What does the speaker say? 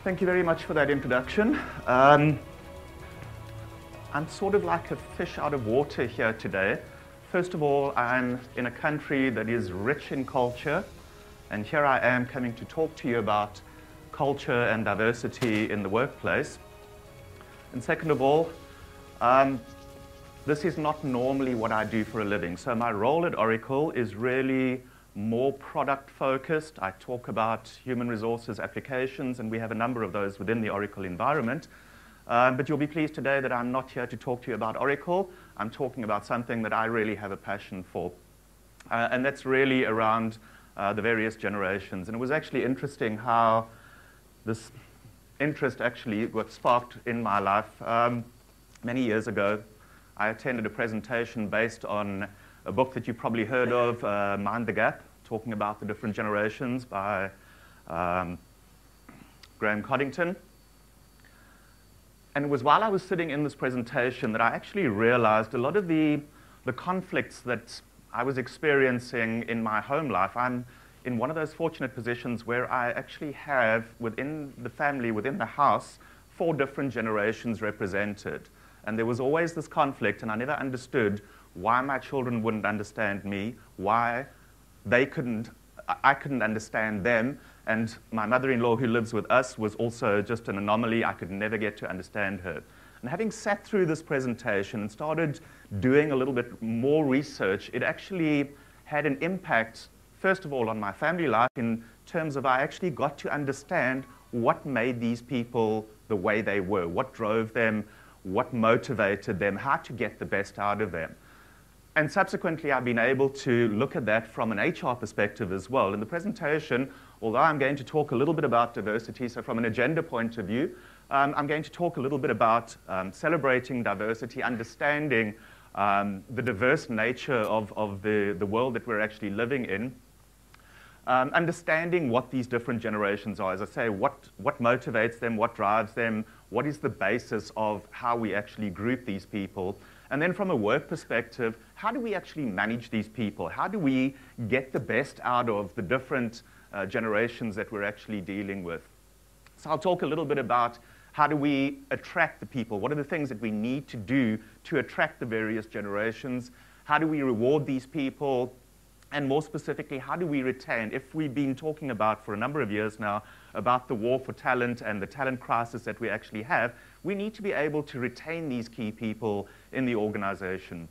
Thank you very much for that introduction. I'm sort of like a fish out of water here today. First of all, I'm in a country that is rich in culture, and here I am coming to talk to you about culture and diversity in the workplace. And second of all, this is not normally what I do for a living. So my role at Oracle is really more product focused. I talk about human resources applications, and we have a number of those within the Oracle environment. But you'll be pleased today that I'm not here to talk to you about Oracle. I'm talking about something that I really have a passion for. And that's really around the various generations. And it was actually interesting how this interest actually got sparked in my life. Many years ago, I attended a presentation based on a book that you've probably heard of, Mind the Gap, talking about the different generations by Graham Coddington. And it was while I was sitting in this presentation that I actually realized a lot of the conflicts that I was experiencing in my home life. I'm in one of those fortunate positions where I actually have, within the family, within the house, 4 different generations represented. And there was always this conflict, and I never understood why my children wouldn't understand me, why I couldn't understand them. And my mother-in-law, who lives with us, was also just an anomaly. I could never get to understand her. And having sat through this presentation and started doing a little bit more research, it actually had an impact, first of all, on my family life in terms of I actually got to understand what made these people the way they were, what drove them, what motivated them, how to get the best out of them. And subsequently, I've been able to look at that from an HR perspective as well. In the presentation, although I'm going to talk a little bit about diversity, so from an agenda point of view, I'm going to talk a little bit about celebrating diversity, understanding the diverse nature of the world that we're actually living in, understanding what these different generations are. As I say, what motivates them, what drives them, what is the basis of how we actually group these people. And then from a work perspective, how do we actually manage these people? How do we get the best out of the different generations that we're actually dealing with? So I'll talk a little bit about how do we attract the people? What are the things that we need to do to attract the various generations? How do we reward these people? And more specifically, how do we retain? If we've been talking about for a number of years now about the war for talent and the talent crisis that we actually have, we need to be able to retain these key people in the organization.